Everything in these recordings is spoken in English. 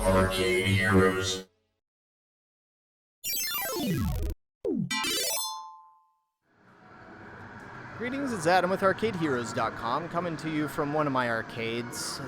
Arcade Heroes. Greetings, it's Adam with ArcadeHeroes.com, coming to you from one of my arcades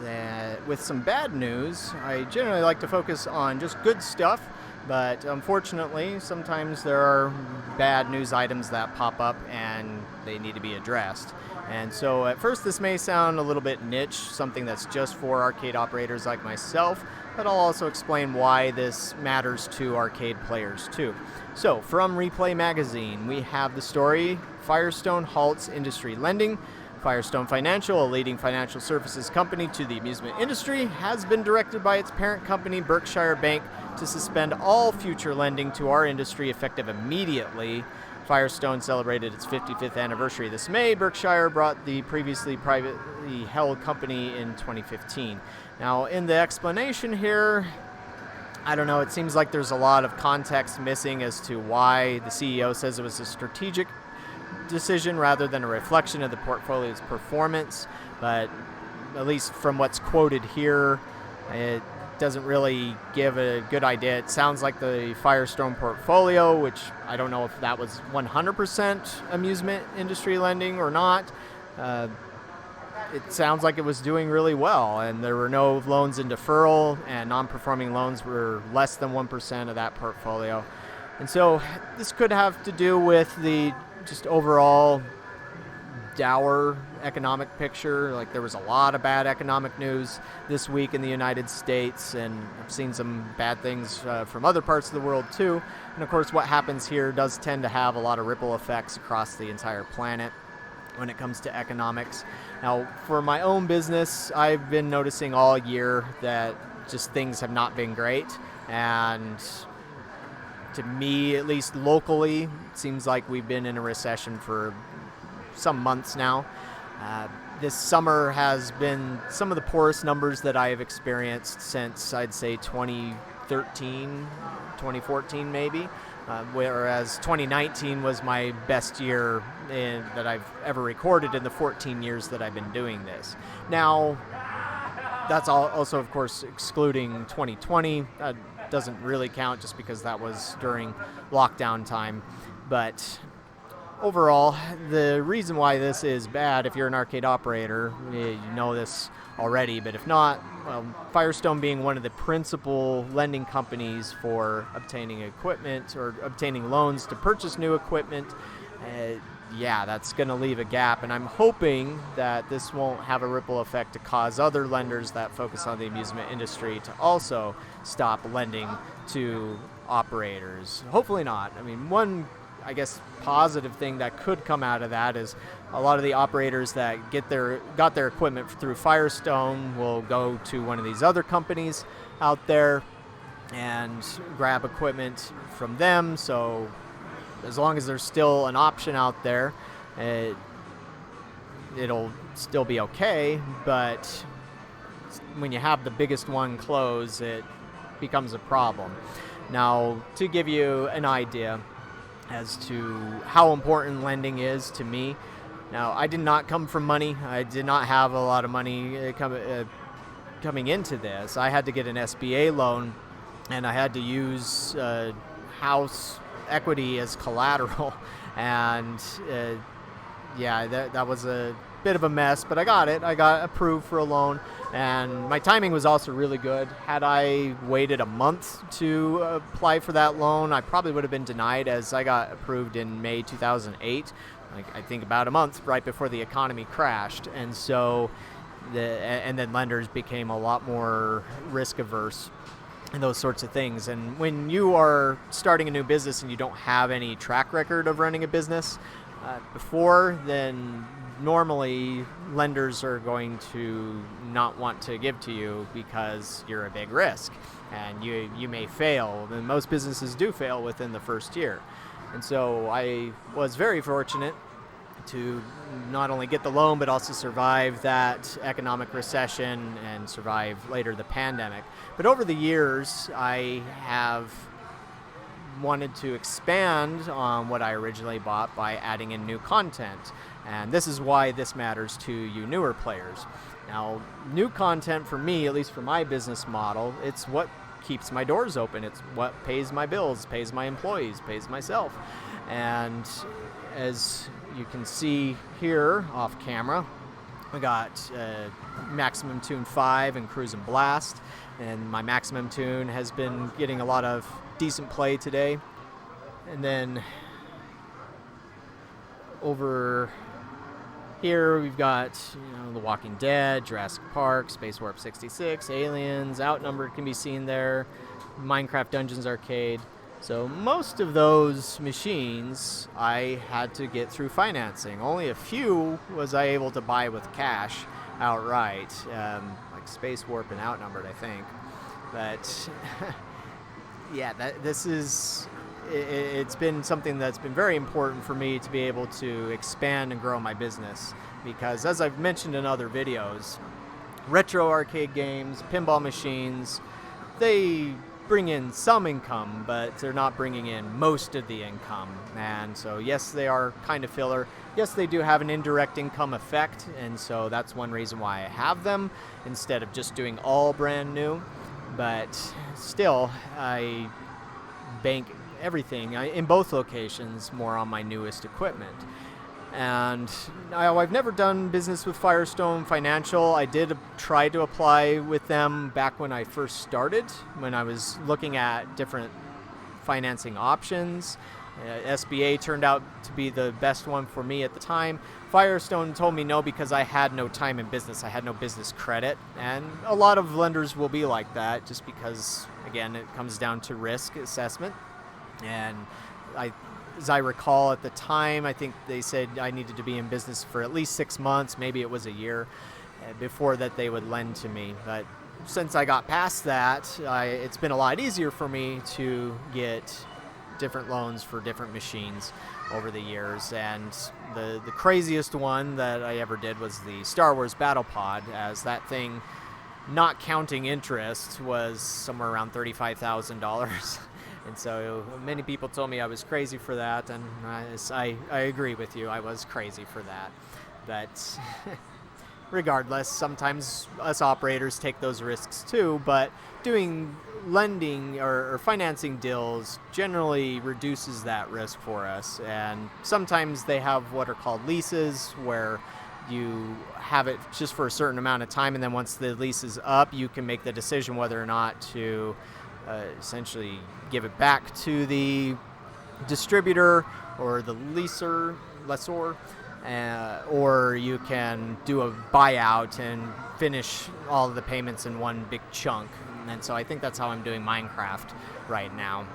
with some bad news. I generally like to focus on just good stuff, but unfortunately, sometimes there are bad news items that pop up and they need to be addressed. And so at first this may sound a little bit niche, something that's just for arcade operators like myself, but I'll also explain why this matters to arcade players too. So from Replay Magazine, we have the story, Firestone halts industry lending. Firestone Financial, a leading financial services company to the amusement industry, has been directed by its parent company, Berkshire Bank, to suspend all future lending to our industry effective immediately. Firestone celebrated its 55th anniversary this May. Berkshire bought the previously privately held company in 2015. Now, in the explanation here, I don't know, it seems like there's a lot of context missing as to why the CEO says it was a strategic decision rather than a reflection of the portfolio's performance, but at least from what's quoted here, it doesn't really give a good idea. It sounds like the Firestone portfolio, which I don't know if that was 100% amusement industry lending or not, it sounds like it was doing really well, and there were no loans in deferral, and non-performing loans were less than 1% of that portfolio. And so this could have to do with the just overall dour economic picture. Like, there was a lot of bad economic news this week in the United States, and I've seen some bad things from other parts of the world too. And of course, what happens here does tend to have a lot of ripple effects across the entire planet when it comes to economics. Now, for my own business, I've been noticing all year that just things have not been great, and to me, at least locally, it seems like we've been in a recession for some months now. This summer has been some of the poorest numbers that I have experienced since, I'd say, 2013, 2014 maybe, whereas 2019 was my best year that I've ever recorded in the 14 years that I've been doing this. Now, that's also, of course, excluding 2020. That doesn't really count just because that was during lockdown time. But overall, the reason why this is bad, if you're an arcade operator, you know this already, but if not, Firestone being one of the principal lending companies for obtaining equipment or obtaining loans to purchase new equipment, that's going to leave a gap, and I'm hoping that this won't have a ripple effect to cause other lenders that focus on the amusement industry to also stop lending to operators. Hopefully not. I mean, one, I guess, positive thing that could come out of that is a lot of the operators that got their equipment through Firestone will go to one of these other companies out there and grab equipment from them. So as long as there's still an option out there, it'll still be okay. But when you have the biggest one close, it becomes a problem. Now, to give you an idea as to how important lending is to me, now, I did not come from money. I did not have a lot of money coming into this. I had to get an SBA loan, and I had to use house equity as collateral, and that was a bit of a mess, but I got it. I got approved for a loan, and my timing was also really good. Had I waited a month to apply for that loan, I probably would have been denied, as I got approved in May 2008, I think about a month right before the economy crashed. And so and then lenders became a lot more risk averse and those sorts of things. And when you are starting a new business and you don't have any track record of running a business before, then normally lenders are going to not want to give to you because you're a big risk and you may fail. And most businesses do fail within the first year. And so I was very fortunate to not only get the loan, but also survive that economic recession and survive later the pandemic. But over the years, I have wanted to expand on what I originally bought by adding in new content. And this is why this matters to you newer players. Now, new content for me, at least for my business model, it's what keeps my doors open. It's what pays my bills, pays my employees, pays myself. And as you can see here off camera, we got Maximum Tune 5 and Cruise and Blast, and my Maximum Tune has been getting a lot of decent play today. And then over here we've got The Walking Dead, Jurassic Park, Space Warp 66, Aliens, Outnumbered can be seen there, Minecraft Dungeons Arcade. So most of those machines I had to get through financing. Only a few was I able to buy with cash outright, like Space Warp and Outnumbered, I think. But yeah, it's been something that's been very important for me to be able to expand and grow my business, because as I've mentioned in other videos, retro arcade games, pinball machines, they bring in some income, but they're not bringing in most of the income. And so yes, they are kind of filler. Yes, they do have an indirect income effect, and so that's one reason why I have them instead of just doing all brand new. But still, I bank everything in both locations more on my newest equipment. And I've never done business with Firestone Financial. I did try to apply with them back when I first started, when I was looking at different financing options. SBA turned out to be the best one for me at the time. Firestone told me no because I had no time in business. I had no business credit. And a lot of lenders will be like that, just because, again, it comes down to risk assessment. And as I recall at the time, I think they said I needed to be in business for at least 6 months, maybe it was a year, before that they would lend to me. But since I got past that, it's been a lot easier for me to get different loans for different machines over the years. And the craziest one that I ever did was the Star Wars Battle Pod, as that thing, not counting interest, was somewhere around $35,000. And so many people told me I was crazy for that, and I agree with you. I was crazy for that. But regardless, sometimes us operators take those risks too, but doing lending or financing deals generally reduces that risk for us. And sometimes they have what are called leases, where you have it just for a certain amount of time, and then once the lease is up, you can make the decision whether or not to essentially give it back to the distributor or the lessor, or you can do a buyout and finish all of the payments in one big chunk. And so I think that's how I'm doing Minecraft right now.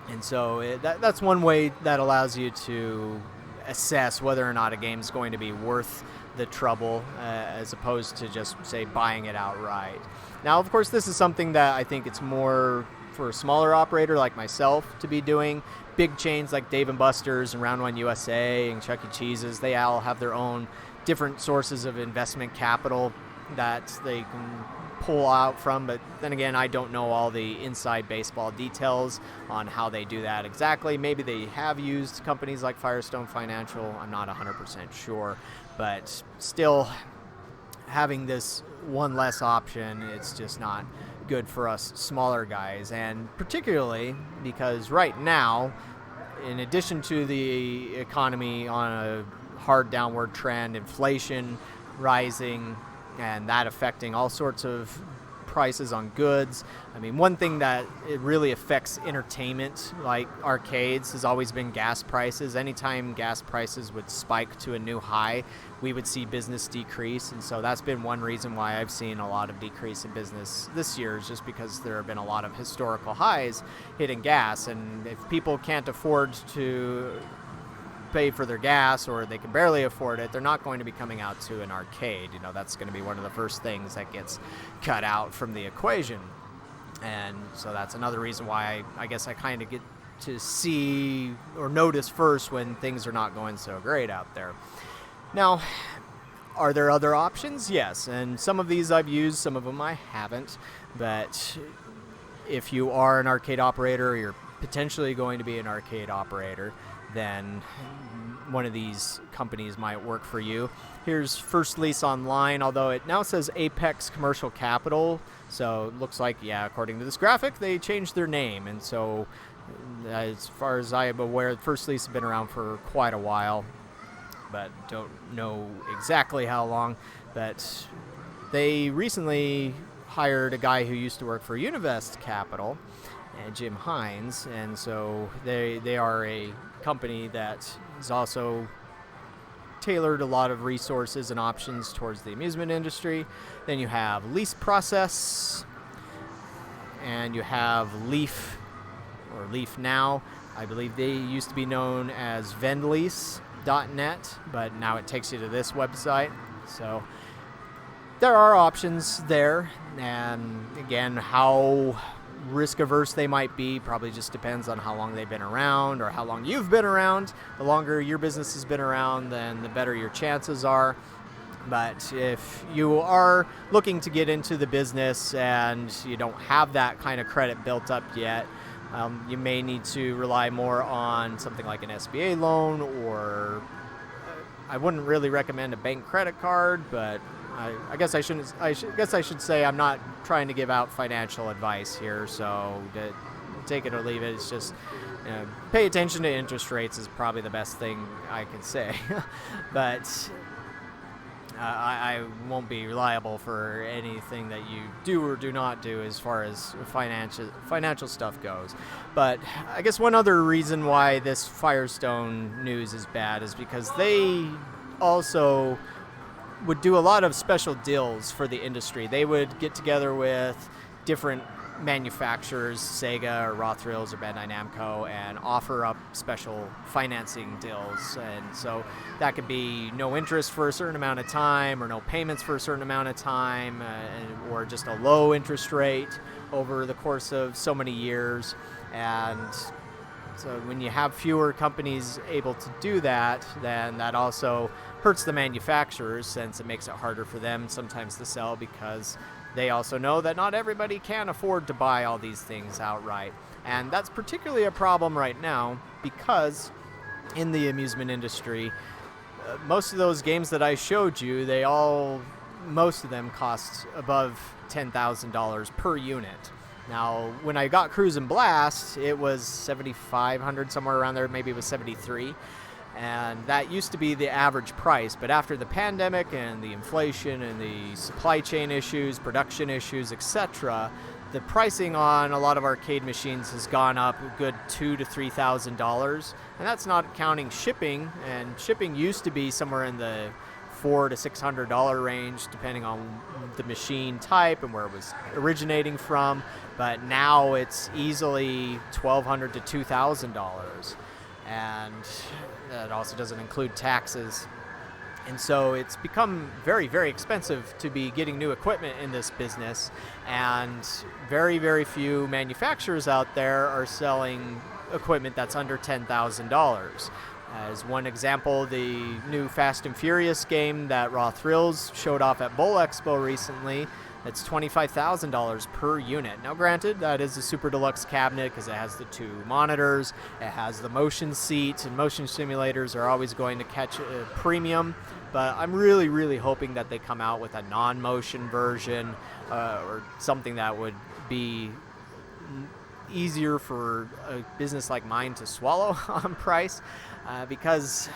And so that's one way that allows you to assess whether or not a game's going to be worth the trouble, as opposed to just, say, buying it outright. Now, of course, this is something that I think it's more for a smaller operator like myself to be doing. Big chains like Dave & Buster's and Round One USA and Chuck E. Cheese's, they all have their own different sources of investment capital that they can pull out from. But then again, I don't know all the inside baseball details on how they do that exactly. Maybe they have used companies like Firestone Financial. I'm not 100% sure. But still, having this one less option, it's just not good for us smaller guys. And particularly because right now, in addition to the economy on a hard downward trend, inflation rising, and that affecting all sorts of prices on goods. I mean, one thing that it really affects entertainment, like arcades, has always been gas prices. Anytime gas prices would spike to a new high, we would see business decrease. And so that's been one reason why I've seen a lot of decrease in business this year, is just because there have been a lot of historical highs hitting gas. And if people can't afford to pay for their gas, or they can barely afford it, they're not going to be coming out to an arcade. You know, that's going to be one of the first things that gets cut out from the equation. And so that's another reason why I guess I kind of get to see or notice first when things are not going so great out there. Now, are there other options? Yes, and some of these I've used, some of them I haven't. But if you are an arcade operator, or you're potentially going to be an arcade operator, then one of these companies might work for you. Here's First Lease Online, although it now says Apex Commercial Capital. So it looks like, yeah, according to this graphic, they changed their name. And so as far as I am aware, First Lease has been around for quite a while, but don't know exactly how long. But they recently hired a guy who used to work for Univest Capital, Jim Hines, and so they are a company that is also tailored a lot of resources and options towards the amusement industry. Then you have Lease Process, and you have Leaf, or Leaf Now. I believe they used to be known as vendlease.net, but now it takes you to this website. So there are options there, and again, how risk averse they might be probably just depends on how long they've been around or how long you've been around. The longer your business has been around, then the better your chances are. But if you are looking to get into the business and you don't have that kind of credit built up yet, you may need to rely more on something like an SBA loan, or I wouldn't really recommend a bank credit card, but I guess I shouldn't. I guess I should say I'm not trying to give out financial advice here, so take it or leave it. It's just pay attention to interest rates is probably the best thing I can say. But I won't be reliable for anything that you do or do not do as far as financial stuff goes. But I guess one other reason why this Firestone news is bad is because they also would do a lot of special deals for the industry. They would get together with different manufacturers, Sega or Raw Thrills or Bandai Namco, and offer up special financing deals. And so that could be no interest for a certain amount of time, or no payments for a certain amount of time, or just a low interest rate over the course of so many years. And so when you have fewer companies able to do that, then that also hurts the manufacturers, since it makes it harder for them sometimes to sell, because they also know that not everybody can afford to buy all these things outright. And that's particularly a problem right now, because in the amusement industry, most of those games that I showed you, most of them cost above $10,000 per unit. Now, when I got Cruise and Blast, it was $7,500, somewhere around there. Maybe it was $73,000. And that used to be the average price. But after the pandemic and the inflation and the supply chain issues, production issues, etc., the pricing on a lot of arcade machines has gone up a good $2,000 to $3,000. And that's not counting shipping. And shipping used to be somewhere in the $400 to $600 range, depending on the machine type and where it was originating from. But now it's easily $1,200 to $2,000. And that also doesn't include taxes. And so it's become very, very expensive to be getting new equipment in this business. And very, very few manufacturers out there are selling equipment that's under $10,000. As one example, the new Fast and Furious game that Raw Thrills showed off at Bowl Expo recently, it's $25,000 per unit. Now granted, that is a super deluxe cabinet because it has the 2 monitors, it has the motion seat, and motion simulators are always going to catch a premium. But I'm really, really hoping that they come out with a non-motion version, or something that would be easier for a business like mine to swallow on price, because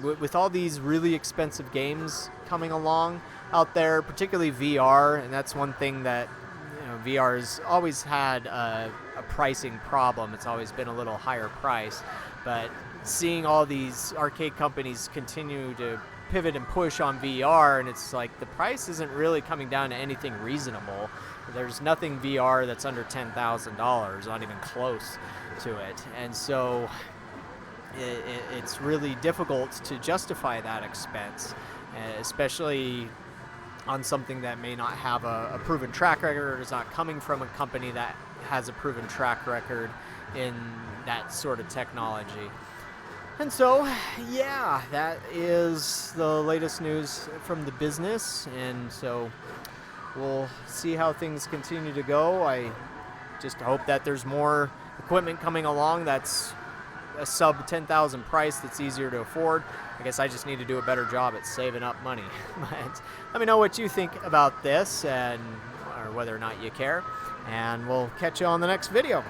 with all these really expensive games coming along out there, particularly VR, and that's one thing that VR has always had a pricing problem. It's always been a little higher price, but seeing all these arcade companies continue to pivot and push on VR, and it's like the price isn't really coming down to anything reasonable. There's nothing VR that's under $10,000, not even close to it. And so it's really difficult to justify that expense, especially on something that may not have a proven track record, or is not coming from a company that has a proven track record in that sort of technology. And so, yeah, that is the latest news from the business, and so we'll see how things continue to go. I just hope that there's more equipment coming along that's a sub 10,000 price that's easier to afford. I guess I just need to do a better job at saving up money. But let me know what you think about this, or whether or not you care, and we'll catch you on the next video.